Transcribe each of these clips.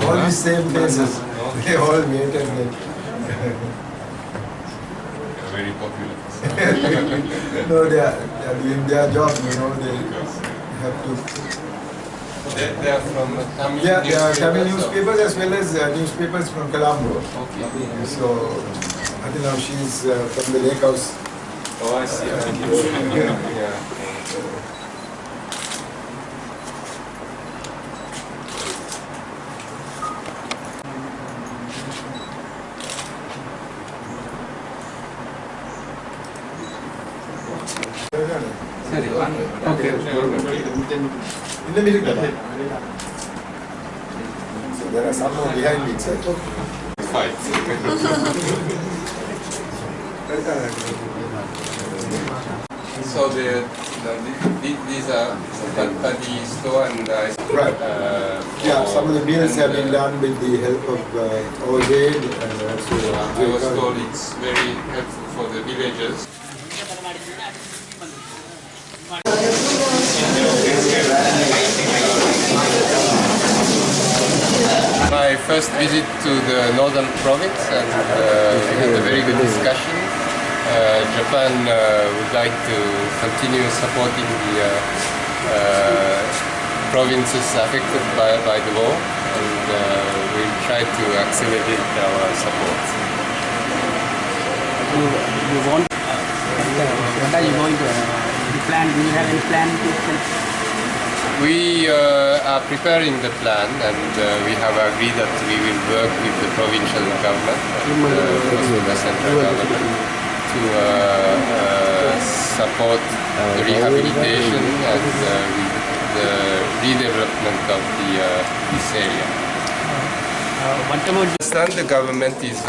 all the same places. They all waited like. Very popular. No, they are doing their job, you know, they have to. They are from Tamil Yeah, they are Tamil newspapers newspapers as well as newspapers from Colombo. Okay. So, I think now she is from the lake house. Oh, I see. Yeah. Okay. In the middle. So there are some more behind me. Fight. So these are Padi store and Right. Yeah, some of the meals have been done with the help of Old-Aid and also. I was told it's very helpful for the villagers. My first visit to the northern province, and we had a very good discussion. Japan would like to continue supporting the provinces affected by the war, and we'll try to accelerate our support. You want? What are you going to plan? Do you have any plan to? We are preparing the plan, and we have agreed that we will work with the provincial government and also the central government to support the rehabilitation and the redevelopment of this area. What about The government is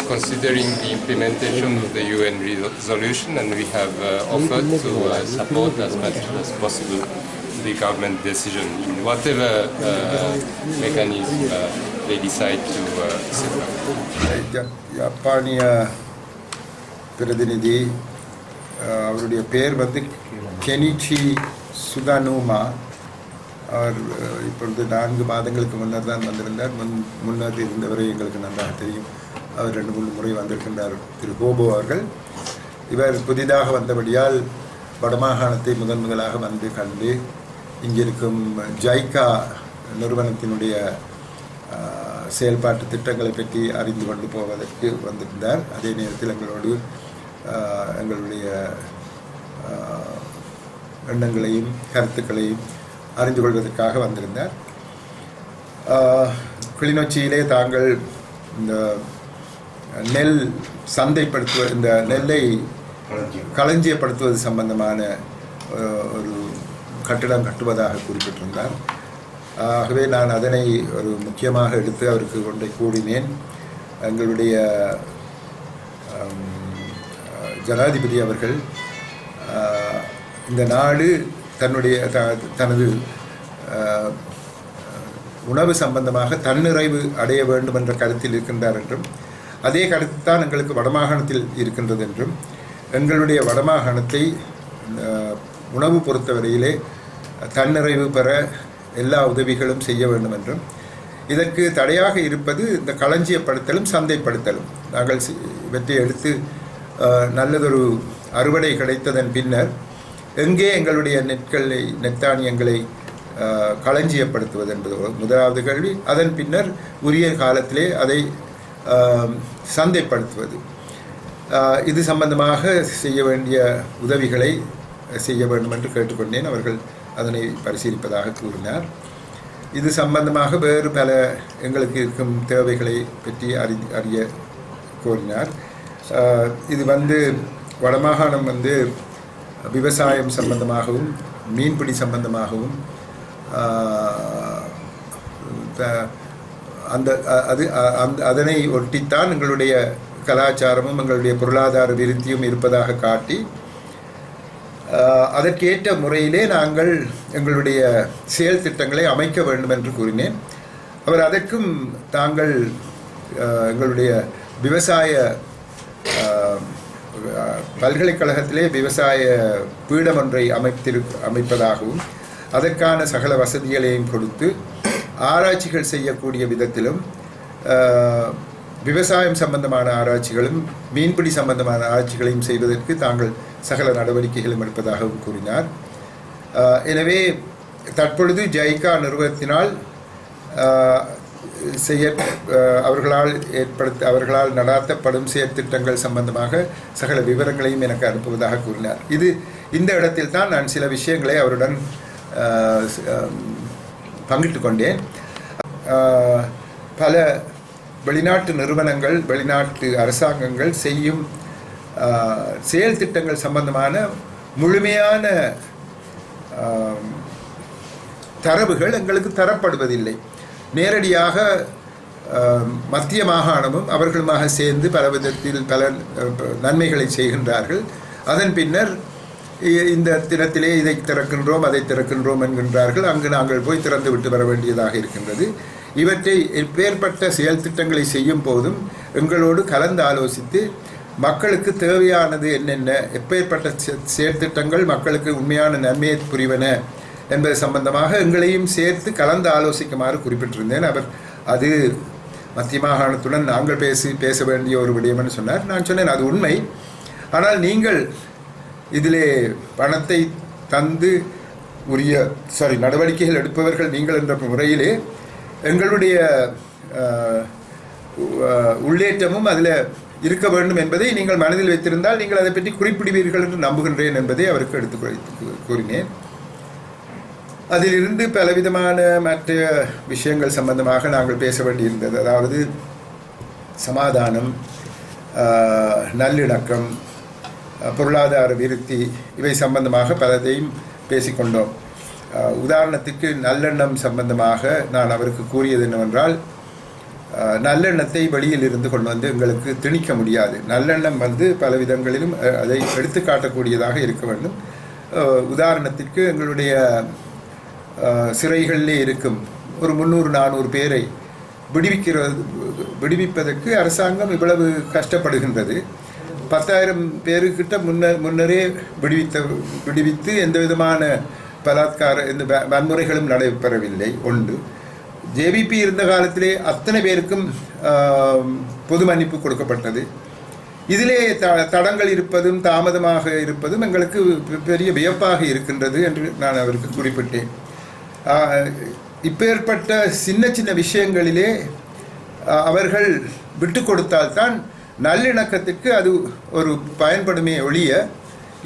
considering the implementation of the UN resolution, and we have offered to support as much as possible the government decision in whatever mechanism they decide to set up. ஜப்பானிய பிரதிநிதி அவருடைய பெயர் வந்து Kenichi சுகானூமா. அவர் இப்பொழுது 4 மாதங்களுக்கு முன்னர் தான் வந்திருந்தார். முன்னர் இருந்தவரை எங்களுக்கு நன்றாக தெரியும். அவர் 2-3 முறை வந்திருக்கின்றார் திரு கோபோ அவர்கள். இவர் புதிதாக வந்தபடியால் வடமாகாணத்தை முதலாக வந்து கண்டு இங்கிருக்கும் ஜைகா நிறுவனத்தினுடைய செயல்பாட்டு திட்டங்களை பற்றி அறிந்து கொண்டு போவதற்கு வந்திருந்தார். அதே நேரத்தில் எங்களுடைய எண்ணங்களையும் கருத்துக்களையும் அறிந்து கொள்வதற்காக வந்திருந்தார். கிளிநொச்சியிலே தாங்கள் இந்த நெல் சந்தைப்படுத்துவது, இந்த நெல்லை களஞ்சியப்படுத்துவது சம்பந்தமான ஒரு கட்டிடம் கட்டுவதாக குறிப்பிட்டிருந்தார். ஆகவே நான் அதனை ஒரு முக்கியமாக எடுத்து அவருக்கு கொண்டை கூறினேன். எங்களுடைய ஜனாதிபதி அவர்கள் இந்த நாடு தனது உணவு சம்பந்தமாக தன்னிறைவு அடைய வேண்டும் என்ற கருத்தில் இருக்கின்றார் என்றும், அதே கருத்து தான் எங்களுக்கு வடமாகாணத்தில் இருக்கின்றது என்றும், எங்களுடைய வடமாகாணத்தை உணவு பொறுத்தவரையிலே தன்னிறைவு பெற எல்லா உதவிகளும் செய்ய வேண்டும் என்றும், இதற்கு தடையாக இருப்பது இந்த களஞ்சியப்படுத்தலும் சந்தைப்படுத்தலும். நாங்கள் இவற்றை எடுத்து நல்லதொரு அறுவடை கிடைத்ததன் பின்னர் எங்கே எங்களுடைய நெற்தானியங்களை களஞ்சியப்படுத்துவது என்பது முதலாவது கேள்வி. அதன் பின்னர் உரிய காலத்திலே அதை சந்தைப்படுத்துவது. இது சம்பந்தமாக செய்ய வேண்டிய உதவிகளை செய்ய வேண்டும் என்று கேட்டுக்கொண்டேன். அவர்கள் அதனை பரிசீலிப்பதாக கூறினார். இது சம்பந்தமாக வேறு பல எங்களுக்கு இருக்கும் தேவைகளை பற்றி அறிய கோரினார். இது வடமாகாணம் விவசாயம் சம்பந்தமாகவும் மீன்பிடி சம்பந்தமாகவும் அதனை ஒட்டித்தான் எங்களுடைய கலாச்சாரமும் எங்களுடைய பொருளாதார விருத்தியும் இருப்பதாக காட்டி அதற்கேற்ற முறையிலே நாங்கள் எங்களுடைய செயல் திட்டங்களை அமைக்க வேண்டும் என்று கூறினேன். அவர் அதற்கும் தாங்கள் எங்களுடைய விவசாய பல்கலைக்கழகத்திலே விவசாய பீடம் ஒன்றை அமைப்பதாகவும் அதற்கான சகல வசதிகளையும் கொடுத்து ஆராய்ச்சிகள் செய்யக்கூடிய விதத்திலும் விவசாயம் சம்பந்தமான ஆராய்ச்சிகளும் மீன்பிடி சம்பந்தமான ஆராய்ச்சிகளையும் செய்வதற்கு தாங்கள் சகல நடவடிக்கைகளும் எடுப்பதாகவும் கூறினார். எனவே தற்பொழுது ஜைகா நிறுவனத்தினால் அவர்களால் நடாத்தப்படும் செயற்திட்டங்கள் சம்பந்தமாக சகல விவரங்களையும் எனக்கு அனுப்புவதாக கூறினார். இந்த இடத்தில் தான் நான் சில விஷயங்களை அவருடன் பங்கிட்டு கொண்டேன். பல வெளிநாட்டு நிறுவனங்கள், வெளிநாட்டு அரசாங்கங்கள் செய்யும் செயல் திட்டங்கள் சம்பந்தமான முழுமையான தரவுகள் எங்களுக்கு தரப்படுவதில்லை. நேரடியாக மத்திய மாகாணமும் அவர்களுமாக சேர்ந்து பல விதத்தில் பல நன்மைகளை செய்கின்றார்கள். அதன் பின்னர் இந்த தினத்திலே இதை திறக்கின்றோம் அதை திறக்கின்றோம் என்கின்றார்கள். அங்கு நாங்கள் போய் திறந்து விட்டு வர வேண்டியதாக இருக்கின்றது. இவற்றை எப்பேற்பட்ட செயல் திட்டங்களை செய்யும் போதும் எங்களோடு கலந்து ஆலோசித்து மக்களுக்கு தேவையானது என்னென்ன, எப்பேற்பட்ட செயற்திட்டங்கள் மக்களுக்கு உண்மையான நன்மையை புரிவன என்பது சம்பந்தமாக எங்களையும் சேர்த்து கலந்து ஆலோசிக்குமாறு குறிப்பிட்டிருந்தேன். அவர் அது மத்திய மாகாணத்துடன் நாங்கள் பேச வேண்டிய ஒரு விடயம்னு சொன்னார். நான் சொன்னேன் அது உண்மை, ஆனால் நீங்கள் இதிலே பணத்தை தந்து உரிய நடவடிக்கைகள் எடுப்பவர்கள் நீங்கள் என்ற முறையிலே எங்களுடைய உள்ளேற்றமும் அதில் இருக்க வேண்டும் என்பதை நீங்கள் மனதில் வைத்திருந்தால் நீங்கள் அதை பற்றி குறிப்பிடுவீர்கள் என்று நம்புகின்றேன் என்பதை அவருக்கு எடுத்து கூறினேன். அதிலிருந்து பலவிதமான மற்ற விஷயங்கள் சம்பந்தமாக நாங்கள் பேச வேண்டியிருந்தது. அதாவது சமாதானம், நல்லிணக்கம், பொருளாதார விருத்தி, இவை சம்பந்தமாக பலதையும் பேசிக்கொண்டோம். உதாரணத்துக்கு நல்லெண்ணம் சம்பந்தமாக நான் அவருக்கு கூறியது என்னவென்றால், நல்லெண்ணத்தை வெளியில் இருந்து கொண்டு வந்து எங்களுக்கு திணிக்க முடியாது. நல்லெண்ணம் பல விதங்களிலும் அதை எடுத்து காட்டக்கூடியதாக இருக்க வேண்டும். உதாரணத்திற்கு எங்களுடைய சிறைகளிலே இருக்கும் ஒரு 300-400 பேரை விடுவிப்பதற்கு அரசாங்கம் இவ்வளவு கஷ்டப்படுகின்றது. 10,000 பேருக்கிட்ட முன்னரே விடுவித்து எந்த விதமான இந்த வன்முறைகளும் நடைபெறவில்லை. ஒன்று, ஜேவிபி இருந்த காலத்திலே அத்தனை பேருக்கும் பொது மன்னிப்பு கொடுக்கப்பட்டது. இதிலே தடங்கள் இருப்பதும் தாமதமாக இருப்பதும் எங்களுக்கு பெரிய வியப்பாக இருக்கின்றது என்று நான் அவருக்கு குறிப்பிட்டேன். இப்பேற்பட்ட சின்ன சின்ன விஷயங்களிலே அவர்கள் விட்டு கொடுத்தால்தான் நல்லிணக்கத்துக்கு அது ஒரு பயன்படுமே ஒழிய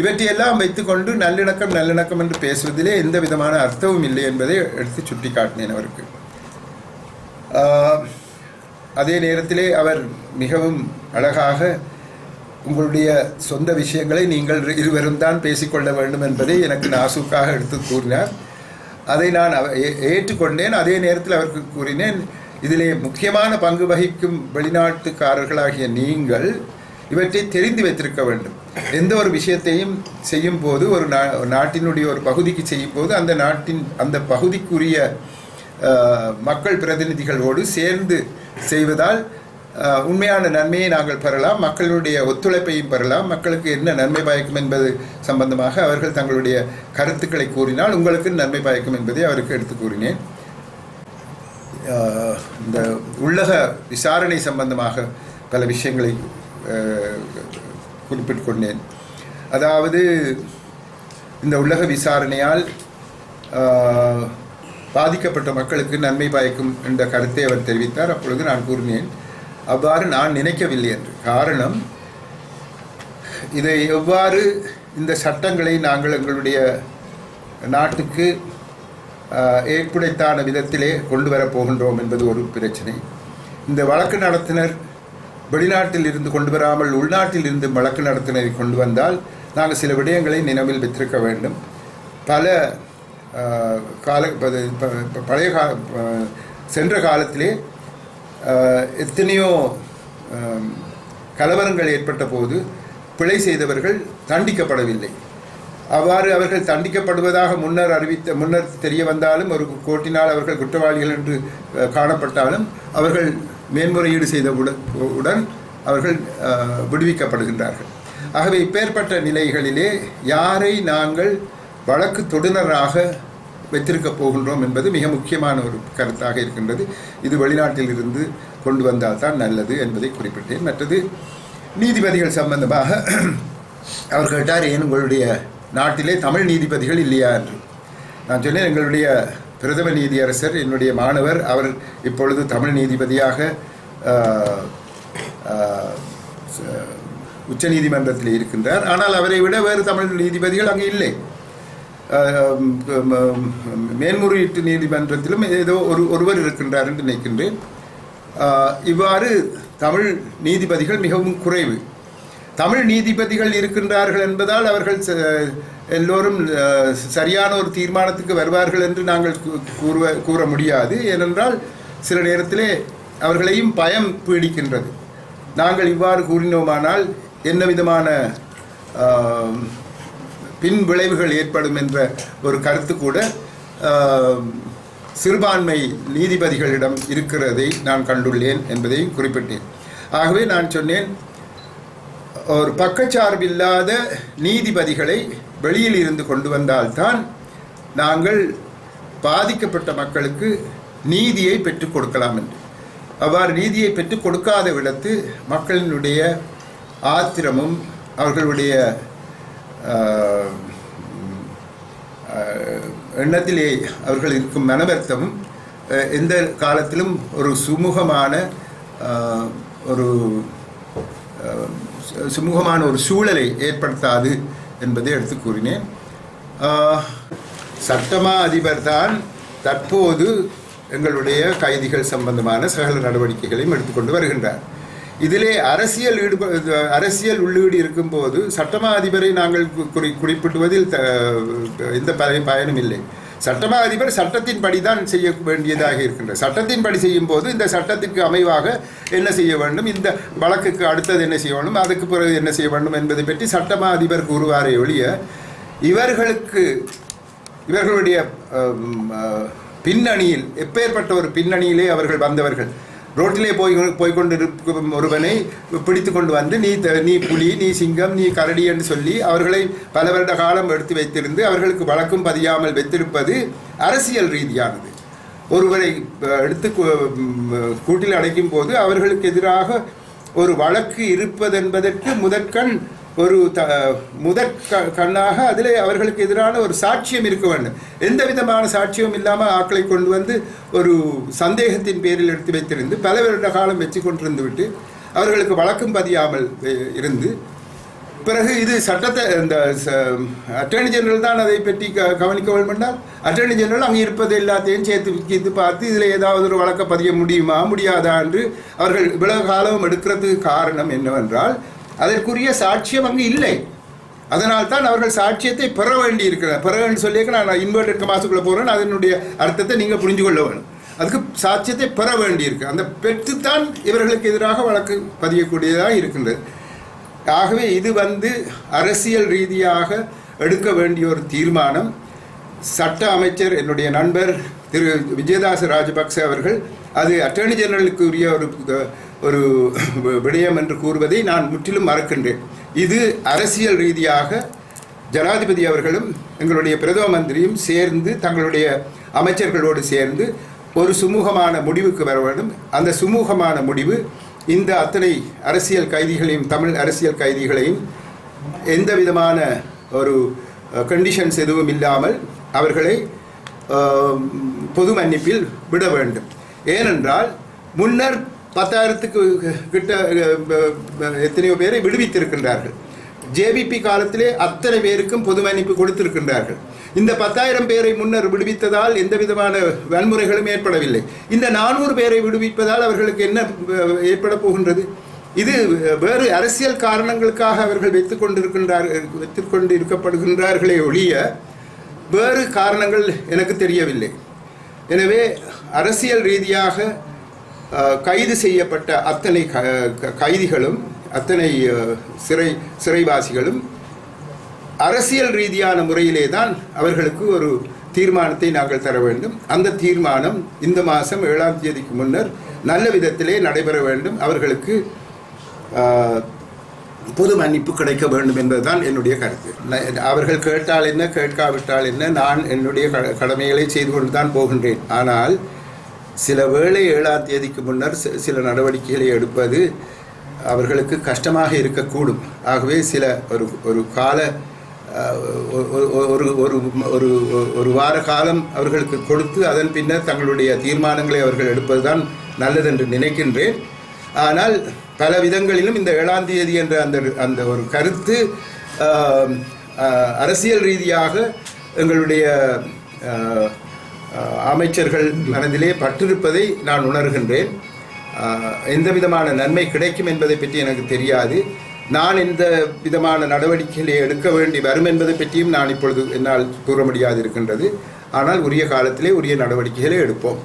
இவற்றையெல்லாம் வைத்துக்கொண்டு நல்லிணக்கம் என்று பேசுவதிலே எந்த விதமான அர்த்தமும் இல்லை என்பதை எடுத்து சுட்டி காட்டினேன் அவருக்கு. அதே நேரத்திலே அவர் மிகவும் அழகாக உங்களுடைய சொந்த விஷயங்களை நீங்கள் இருவரும் தான் பேசிக்கொள்ள வேண்டும் என்பதை எனக்கு நாசூக்காக எடுத்து கூறினார். அதை நான் ஏற்றுக்கொண்டேன். அதே நேரத்தில் அவருக்கு கூறினேன், இதிலே முக்கியமான பங்கு வகிக்கும் வெளிநாட்டுக்காரர்களாகிய நீங்கள் இவற்றை தெரிந்து வைத்திருக்க வேண்டும். எந்த ஒரு விஷயத்தையும் செய்யும் போது ஒரு நாட்டினுடைய ஒரு பகுதிக்கு செய்யும் போது அந்த பகுதிக்குரிய மக்கள் பிரதிநிதிகளோடு சேர்ந்து செய்வதால் உண்மையான நன்மையை நாங்கள் பெறலாம், மக்களுடைய ஒத்துழைப்பையும் பெறலாம். மக்களுக்கு என்ன நன்மை பயக்கும் என்பது சம்பந்தமாக அவர்கள் தங்களுடைய கருத்துக்களை கூறினால் உங்களுக்கு நன்மை பயக்கும் என்பதை அவருக்கு எடுத்து கூறினேன். இந்த உள்ளக விசாரணை சம்பந்தமாக பல விஷயங்களை குறிப்பிட்டு கொண்டேன். அதாவது இந்த உள்ளக விசாரணையால் பாதிக்கப்பட்ட மக்களுக்கு நன்மை பயக்கும் என்ற கருத்தை அவர் தெரிவித்தார். அப்பொழுது நான் கூறினேன், அவ்வாறு நான் நினைக்கவில்லை என்று. காரணம், இதை எவ்வாறு இந்த சட்டங்களை நாங்கள் எங்களுடைய நாட்டுக்கு ஏற்புடைத்தான விதத்திலே கொண்டு வரப்போகின்றோம் என்பது ஒரு பிரச்சனை. இந்த வழக்கு நடத்தினர் வெளிநாட்டில் இருந்து கொண்டு வராமல் உள்நாட்டில் இருந்து வழக்கு நடத்தினரை கொண்டு வந்தால் நாங்கள் சில விடயங்களை நினைவில் வைத்திருக்க வேண்டும். பழைய சென்ற காலத்திலே எத்தனையோ கலவரங்கள் ஏற்பட்ட போது பிழை செய்தவர்கள் தண்டிக்கப்படவில்லை. அவ்வாறு அவர்கள் தண்டிக்கப்படுவதாக முன்னர் தெரிய வந்தாலும் ஒரு கோர்ட்டினால் அவர்கள் குற்றவாளிகள் என்று காணப்பட்டாலும் அவர்கள் மேன்முறையீடு செய்தவுடன் அவர்கள் விடுவிக்கப்படுகின்றார்கள். ஆகவே இப்பேற்பட்ட நிலைகளிலே யாரை நாங்கள் வழக்கு தொடுநராக வைத்திருக்கப் போகின்றோம் என்பது மிக முக்கியமான ஒரு கருத்தாக இருக்கின்றது. இது வெளிநாட்டில் இருந்து கொண்டு வந்தால் தான் நல்லது என்பதை குறிப்பிட்டேன். மற்றது நீதிபதிகள் சம்பந்தமாக அவர் கேட்டார், ஏன் உங்களுடைய நாட்டிலே தமிழ் நீதிபதிகள் இல்லையா என்று. நான் சொன்னேன், எங்களுடைய பிரதம நீதியரசர் என்னுடைய மாணவர், அவர் இப்பொழுது தமிழ் நீதிபதியாக உச்ச நீதிமன்றத்தில் இருக்கின்றார். ஆனால் அவரை விட வேறு தமிழ் நீதிபதிகள் அங்கே இல்லை. மேன்முறையீட்டு நீதிமன்றத்திலும் ஏதோ ஒருவர் இருக்கின்றார் என்று நினைக்கின்றேன். இவ்வாறு தமிழ் நீதிபதிகள் மிகவும் குறைவு. தமிழ் நீதிபதிகள் இருக்கின்றார்கள் என்பதால் அவர்கள் எல்லோரும் சரியான ஒரு தீர்மானத்துக்கு வருவார்கள் என்று நாங்கள் கூற முடியாது. ஏனென்றால் சில நேரத்திலே அவர்களையும் பயம் பீடிக்கின்றது. நாங்கள் இவ்வாறு கூறினோமானால் என்ன விதமான பின் விளைவுகள் ஏற்படும் என்ற ஒரு கருத்து கூட சிறுபான்மை நீதிபதிகளிடம் இருக்கிறதை நான் கண்டுள்ளேன் என்பதை குறிப்பிட்டேன். ஆகவே நான் சொன்னேன், ஒரு பக்கச்சார்பில்லாத நீதிபதிகளை வெளியில் இருந்து கொண்டு வந்தால்தான் நாங்கள் பாதிக்கப்பட்ட மக்களுக்கு நீதியை பெற்றுக் கொடுக்கலாம் என்று. அவ்வாறு நீதியை பெற்றுக் கொடுக்காத விடத்து மக்களினுடைய ஆத்திரமும் அவர்களுடைய எண்ணத்திலே அவர்கள் இருக்கும் மனவர்த்தமும் எந்த காலத்திலும் ஒரு சுமூகமான ஒரு சூழலை ஏற்படுத்தாது என்பதை எடுத்து கூறினேன். சட்டமா அதிபர் தான் தற்போது எங்களுடைய கைதிகள் சம்பந்தமான சகல நடவடிக்கைகளையும் எடுத்துக்கொண்டு வருகின்றார். இதிலே அரசியல் உள்ளீடு இருக்கும்போது சட்டமா அதிபரை நாங்கள் குறிப்பிடுவதில் எந்த பயனும் இல்லை. சட்டமா அதிபர் சட்டத்தின்படி தான் செய்ய வேண்டியதாக இருக்கின்றது. சட்டத்தின்படி செய்யும் போது இந்த சட்டத்திற்கு அமைவாக என்ன செய்ய வேண்டும், இந்த வழக்குக்கு அடுத்தது என்ன செய்ய வேண்டும், அதுக்கு பிறகு என்ன செய்ய வேண்டும் என்பதை பற்றி சட்டமா அதிபர் கூறுவாரே ஒழிய இவர்களுடைய பின்னணியில் எப்பேற்பட்ட ஒரு பின்னணியிலே அவர்கள் வந்தவர்கள். ரோட்டிலே போய்கொண்டிருக்கும் ஒருவனை பிடித்து கொண்டு வந்து நீ புலி, நீ சிங்கம், நீ கரடி என்று சொல்லி அவர்களை பல வருட காலம் எடுத்து வைத்திருந்து அவர்களுக்கு வழக்கும் பதியாமல் வைத்திருப்பது அரசியல் ரீதியானது. ஒருவரை எடுத்து கூட்டில் அடைக்கும் போது அவர்களுக்கு எதிராக ஒரு வழக்கு இருப்பதென்பதற்கு முதற்கண்ணாக அதில் அவர்களுக்கு எதிரான ஒரு சாட்சியம் இருக்க வேண்டும். எந்த விதமான சாட்சியம் இல்லாமல் ஆட்களை கொண்டு வந்து ஒரு சந்தேகத்தின் பேரில் எடுத்து வைத்திருந்து பல வருட காலம் வச்சு கொண்டிருந்து விட்டு அவர்களுக்கு வழக்கம் பதியாமல் இருந்து பிறகு இது சட்டத்தை இந்த அட்டர்னி ஜெனரல் தான் அதை பற்றி கவனிக்க வேண்டும் என்றால் அட்டர்னி ஜெனரல் அங்கே இருப்பது எல்லாத்தையும் சேர்த்து பார்த்து இதில் ஏதாவது ஒரு வழக்க பதிய முடியுமா முடியாதா என்று அவர்கள் இவ்வளவு காலம் எடுக்கிறதுக்கு காரணம் என்னவென்றால் அதற்குரிய சாட்சியம் அங்கு இல்லை. அதனால் தான் அவர்கள் சாட்சியத்தை பெற வேண்டி இருக்கிறார். பெறன்னு சொல்லியிருக்க நான் இன்வெர்டட் கமாஸுக்குள்ளே போகிறேன், அதனுடைய அர்த்தத்தை நீங்கள் புரிஞ்சு கொள்ள வேணும். அதுக்கு சாட்சியத்தை பெற வேண்டியிருக்கு. அந்த பெற்றுத்தான் இவர்களுக்கு எதிராக வழக்கு பதியக்கூடியதாக இருக்கின்றது. ஆகவே இது அரசியல் ரீதியாக எடுக்க வேண்டிய ஒரு தீர்மானம். சட்ட அமைச்சர் என்னுடைய நண்பர் திரு விஜயதாச ராஜபக்ச அவர்கள் அது அட்டர்னி ஜெனரலுக்கு உரிய ஒரு விடயம் என்று கூறுவதை நான் முற்றிலும் மறக்கின்றேன். இது அரசியல் ரீதியாக ஜனாதிபதி அவர்களும் எங்களுடைய பிரதம மந்திரியும் சேர்ந்து தங்களுடைய அமைச்சர்களோடு சேர்ந்து ஒரு சுமூகமான முடிவுக்கு வர வேண்டும். அந்த சுமூகமான முடிவு இந்த அத்தனை அரசியல் கைதிகளையும் தமிழ் அரசியல் கைதிகளையும் எந்த விதமான ஒரு கண்டிஷன்ஸ் எதுவும் இல்லாமல் அவர்களை பொது மன்னிப்பில் விட வேண்டும். ஏனென்றால் முன்னர் 10,000க்கு கிட்ட எத்தனையோ பேரை விடுவித்திருக்கின்றார்கள். ஜேபிபி காலத்திலே அத்தனை பேருக்கும் பொது மன்னிப்பு கொடுத்திருக்கின்றார்கள். இந்த 10,000 பேரை முன்னர் விடுவித்ததால் எந்த விதமான வன்முறைகளும் ஏற்படவில்லை. இந்த 400 பேரை விடுவிப்பதால் அவர்களுக்கு என்ன ஏற்பட போகின்றது? இது வேறு அரசியல் காரணங்களுக்காக அவர்கள் வைத்துக் கொண்டு இருக்கப்படுகின்றார்களே ஒழிய வேறு காரணங்கள் எனக்கு தெரியவில்லை. எனவே அரசியல் ரீதியாக கைது செய்யப்பட்ட அத்தனை கைதிகளும் அத்தனை சிறைவாசிகளும் அரசியல் ரீதியான முறையிலே தான் அவர்களுக்கு ஒரு தீர்மானத்தை நாங்கள் தர வேண்டும். அந்த தீர்மானம் இந்த மாதம் 7ஆம் தேதிக்கு முன்னர் நல்ல விதத்திலே நடைபெற வேண்டும். அவர்களுக்கு பொது மன்னிப்பு கிடைக்க வேண்டும் என்பதுதான் என்னுடைய கருத்து. அவர்கள் கேட்டால் என்ன, கேட்காவிட்டால் என்ன, நான் என்னுடைய கடமைகளை செய்து கொண்டு தான் போகின்றேன். ஆனால் சில வேளை 7ஆம் தேதிக்கு முன்னர் சில நடவடிக்கைகளை எடுப்பது அவர்களுக்கு கஷ்டமாக இருக்கக்கூடும். ஆகவே சில ஒரு கால ஒரு வார காலம் அவர்களுக்கு கொடுத்து அதன் பின்னர் தங்களுடைய தீர்மானங்களை அவர்கள் எடுப்பதுதான் நல்லது என்று நினைக்கின்றேன். ஆனால் பல விதங்களிலும் இந்த 7ஆம் தேதி என்ற அந்த ஒரு கருத்து அரசியல் ரீதியாக எங்களுடைய அமைச்சர்கள் மனதிலே பற்றிருப்பதை நான் உணர்கின்றேன். எந்த விதமான நன்மை கிடைக்கும் என்பதை பற்றி எனக்கு தெரியாது. நான் எந்த விதமான நடவடிக்கைகளை எடுக்க வேண்டி வரும் என்பதை பற்றியும் நான் இப்பொழுது என்னால் கூற முடியாது இருக்கின்றது. ஆனால் உரிய காலத்திலே உரிய நடவடிக்கைகளை எடுப்போம்.